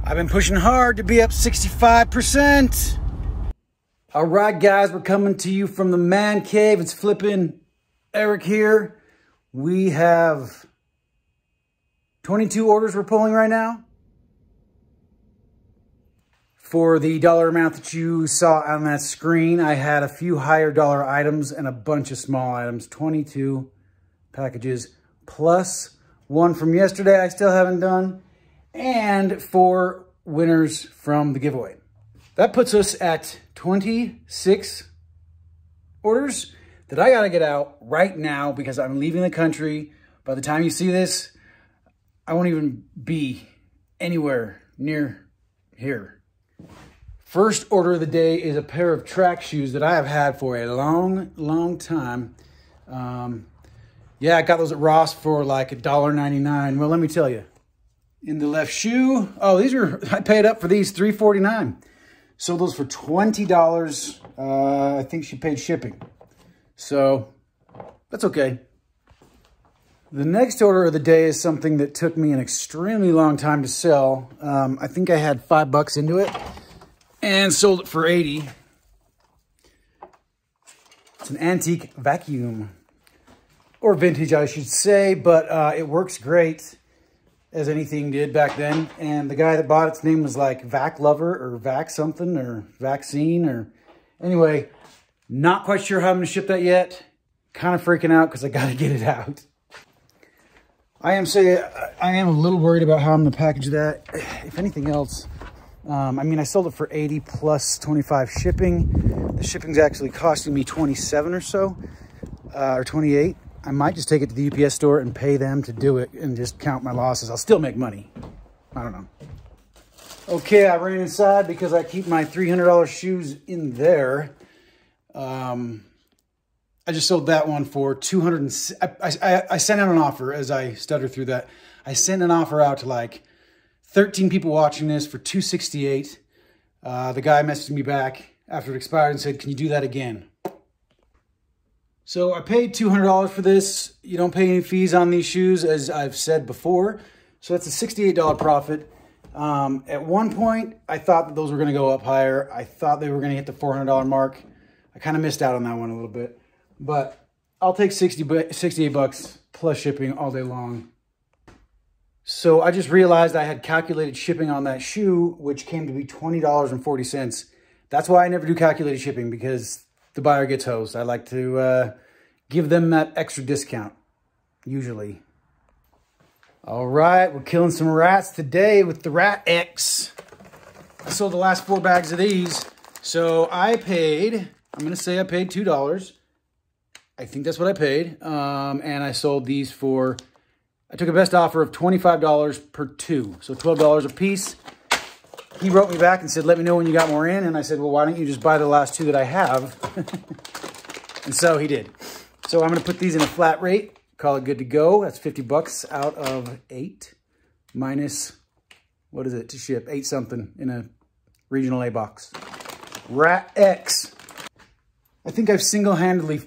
I've been pushing hard to be up 65%. All right, guys, we're coming to you from the man cave. It's flipping Eric here. We have 22 orders we're pulling right now. For the dollar amount that you saw on that screen, I had a few higher dollar items and a bunch of small items. 22 packages, plus one from yesterday I still haven't done, and 4 winners from the giveaway. That puts us at 26 orders that I gotta get out right now because I'm leaving the country. By the time you see this, I won't even be anywhere near here. First order of the day is a pair of track shoes that I have had for a long time. Yeah, I got those at Ross for like $1.99. Well, let me tell you. In the left shoe, oh, I paid up for these, $3.49. Sold those for $20. I think she paid shipping. So, that's okay. The next order of the day is something that took me an extremely long time to sell. I think I had $5 into it and sold it for $80. It's an antique vacuum. Or vintage, I should say, but it works great, as anything did back then. And the guy that bought its name was like Vac Lover or Vac something or Vaccine or... Anyway, not quite sure how I'm going to ship that yet. Kind of freaking out because I got to get it out. I am a little worried about how I'm going to package that. If anything else, I mean, I sold it for $80 plus 25 shipping. The shipping's actually costing me $27 or so, or $28. I might just take it to the UPS store and pay them to do it and just count my losses. I'll still make money. I don't know. Okay, I ran inside because I keep my $300 shoes in there. I just sold that one for $200. I sent out an offer as I stuttered through that. I sent an offer out to like 13 people watching this for $268. The guy messaged me back after it expired and said, "Can you do that again?" So I paid $200 for this. You don't pay any fees on these shoes, as I've said before. So that's a $68 profit. At one point, I thought that those were going to go up higher. I thought they were going to hit the $400 mark. I kind of missed out on that one a little bit. But I'll take $68 plus shipping all day long. So I just realized I had calculated shipping on that shoe, which came to be $20.40. That's why I never do calculated shipping, because the buyer gets hosed. I like to give them that extra discount, usually. All right, we're killing some rats today with the Rat X. I sold the last 4 bags of these. So I paid, I'm going to say I paid $2. I think that's what I paid. And I sold these for, I took a best offer of $25 per 2. So $12 a piece. He wrote me back and said, "Let me know when you got more in." And I said, "Well, why don't you just buy the last 2 that I have?" And so he did. So I'm going to put these in a flat rate. Call it good to go. That's $50 out of 8 minus, what is it to ship? 8 something in a regional A box. Rat X. I think I've single-handedly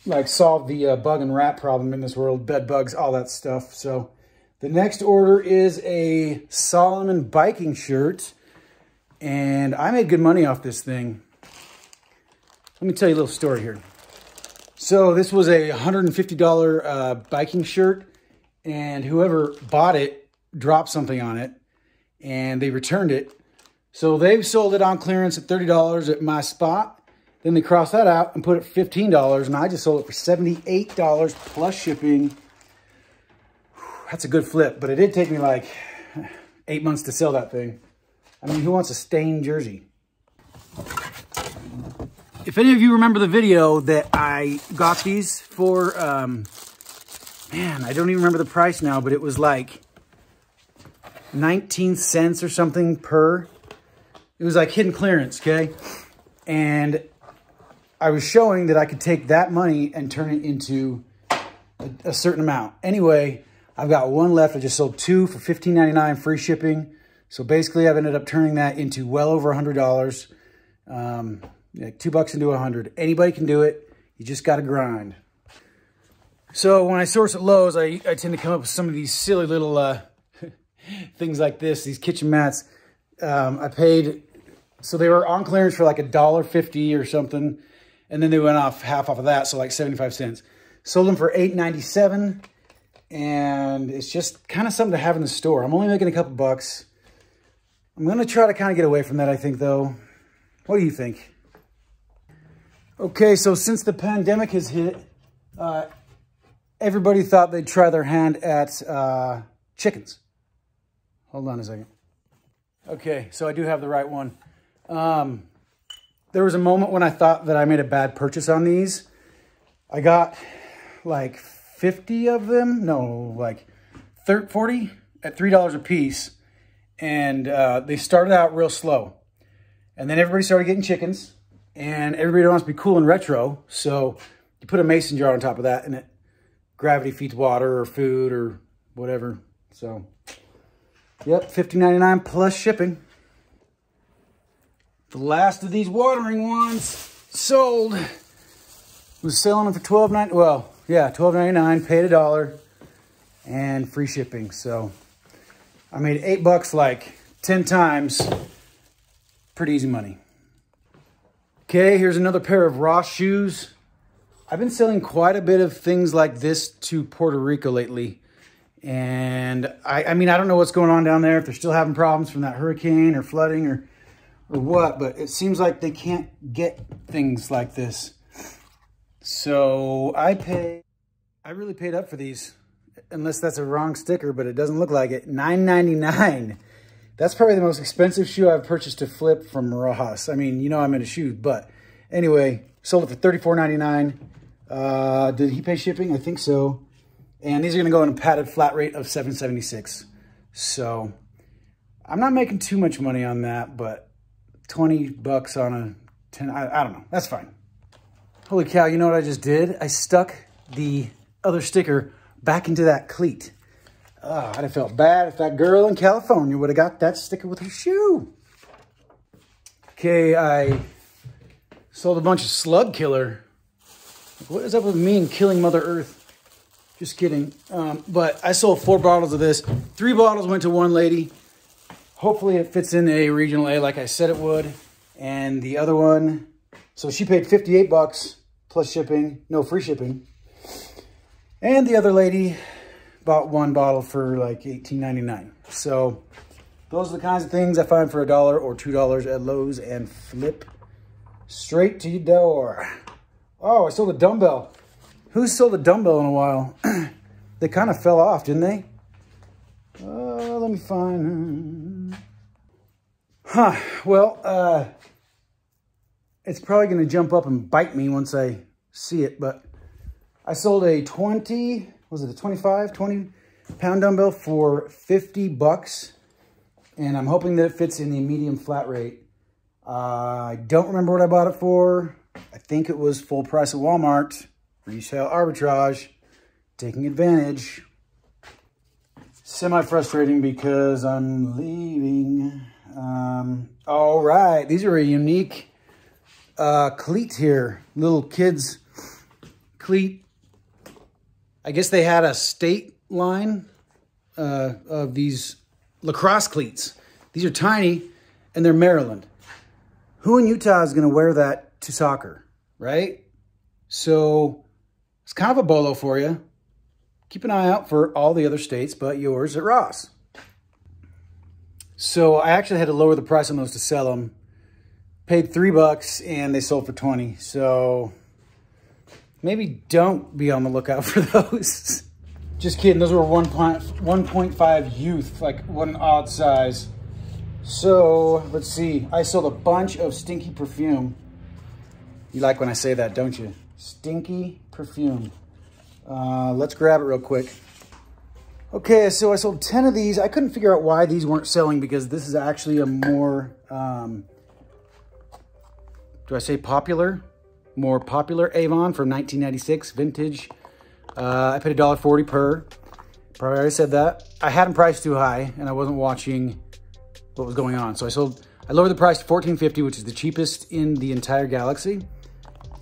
like solved the bug and rat problem in this world. Bed bugs, all that stuff. So the next order is a Solomon biking shirt, and I made good money off this thing. Let me tell you a little story here. So this was a $150 biking shirt, and whoever bought it dropped something on it, and they returned it. So they've sold it on clearance at $30 at my spot. Then they crossed that out and put it $15, and I just sold it for $78 plus shipping. That's a good flip, but it did take me like 8 months to sell that thing. I mean, who wants a stained jersey? If any of you remember the video that I got these for, man, I don't even remember the price now, but it was like 19 cents or something per. It was like hidden clearance, okay? And I was showing that I could take that money and turn it into a certain amount. Anyway, I've got one left. I just sold 2 for $15.99 free shipping. So basically, I've ended up turning that into well over $100. Like $2 into 100. Anybody can do it. You just got to grind. So when I source at Lowe's, I tend to come up with some of these silly little things like this, these kitchen mats. I paid, so they were on clearance for like $1.50 or something. And then they went off half off of that, so like 75 cents. Sold them for $8.97. And it's just kind of something to have in the store. I'm only making a couple bucks. I'm going to try to kind of get away from that, I think, though. What do you think? Okay, so since the pandemic has hit, everybody thought they'd try their hand at chickens. Hold on a second. Okay, so I do have the right one. There was a moment when I thought that I made a bad purchase on these. I got like 50 of them. No, like 40 at $3 a piece. And they started out real slow. And then everybody started getting chickens. And everybody wants to be cool and retro. So you put a mason jar on top of that and it gravity feeds water or food or whatever. So, yep, $50.99 plus shipping. The last of these watering ones sold. Was selling them for $12.99. Well, yeah, $12.99. Paid $1 and free shipping. So I made $8 like 10 times. Pretty easy money. Okay, here's another pair of Ross shoes. I've been selling quite a bit of things like this to Puerto Rico lately. And I mean, I don't know what's going on down there, if they're still having problems from that hurricane or flooding or what, but it seems like they can't get things like this. So I really paid up for these, unless that's a wrong sticker, but it doesn't look like it. $9.99. That's probably the most expensive shoe I've purchased to flip from Ross. I mean, you know I'm into shoes, but anyway, sold it for $34.99. Did he pay shipping? I think so. And these are gonna go in a padded flat rate of $7.76. So I'm not making too much money on that, but 20 bucks on a 10, I don't know, that's fine. Holy cow, you know what I just did? I stuck the other sticker back into that cleat. I'd have felt bad if that girl in California would have got that sticker with her shoe. Okay, I sold a bunch of slug killer. What is up with me and killing Mother Earth? Just kidding. But I sold 4 bottles of this. 3 bottles went to one lady. Hopefully it fits in a regional A like I said it would. And the other one, so she paid 58 bucks plus shipping, no free shipping. And the other lady bought 1 bottle for like $18.99. So those are the kinds of things I find for $1 or $2 at Lowe's and flip straight to your door. Oh, I sold a dumbbell. Who's sold a dumbbell in a while? They kind of fell off, didn't they? Let me find. Well, it's probably going to jump up and bite me once I see it, but I sold a 20 pound dumbbell for 50 bucks. And I'm hoping that it fits in the medium flat rate. I don't remember what I bought it for. I think it was full price at Walmart. Resale arbitrage. Taking advantage. Semi-frustrating because I'm leaving. All right. These are a unique cleat here. Little kids cleat. I guess they had a state line of these lacrosse cleats. These are tiny and they're Maryland. Who in Utah is going to wear that to soccer, right? So it's kind of a bolo for you. Keep an eye out for all the other states, but yours at Ross. So I actually had to lower the price on those to sell them. Paid 3 bucks and they sold for 20. So maybe don't be on the lookout for those. Just kidding. Those were 1.5 youth, like one odd size. So let's see. I sold a bunch of stinky perfume. You like when I say that, don't you? Stinky perfume. Let's grab it real quick. Okay, so I sold 10 of these. I couldn't figure out why these weren't selling because this is actually a more, do I say popular? More popular Avon from 1996, vintage. I paid $1.40 per. Probably already said that. I had them priced too high and I wasn't watching what was going on. So I lowered the price to $14.50, which is the cheapest in the entire galaxy.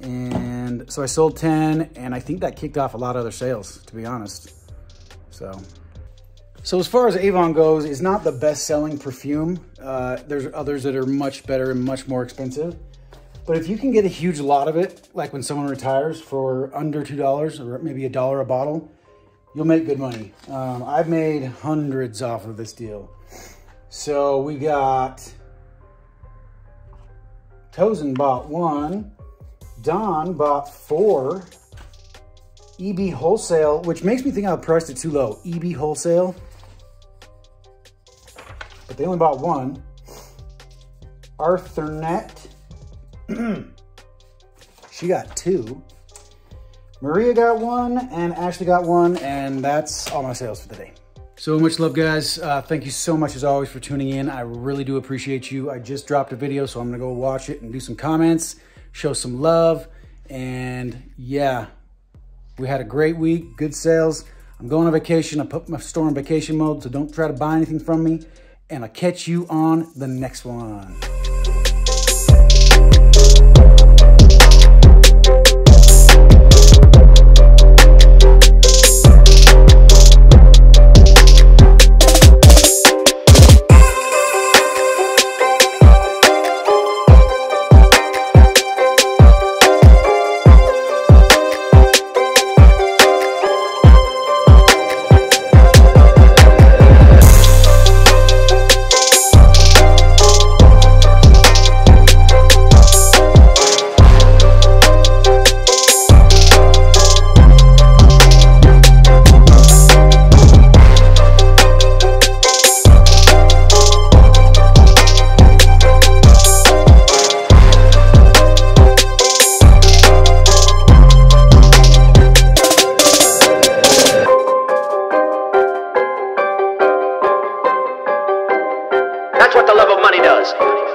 And so I sold 10 and I think that kicked off a lot of other sales, to be honest. So, So as far as Avon goes, it's not the best-selling perfume. There's others that are much better and much more expensive. But if you can get a huge lot of it, like when someone retires for under $2 or maybe $1 a bottle, you'll make good money. I've made hundreds off of this deal. So we got, Tozen bought 1, Don bought 4, EB Wholesale, which makes me think I priced it too low. EB Wholesale, but they only bought 1. Arthurnet, she got 2. Maria got 1 and Ashley got 1, and that's all my sales for the day. So much love, guys. Thank you so much as always for tuning in. I really do appreciate you. I just dropped a video, so I'm gonna go watch it and do some comments, show some love, and yeah, we had a great week, good sales. I'm going on vacation. I put my store in vacation mode, so don't try to buy anything from me, and I'll catch you on the next one. That's what the love of money does.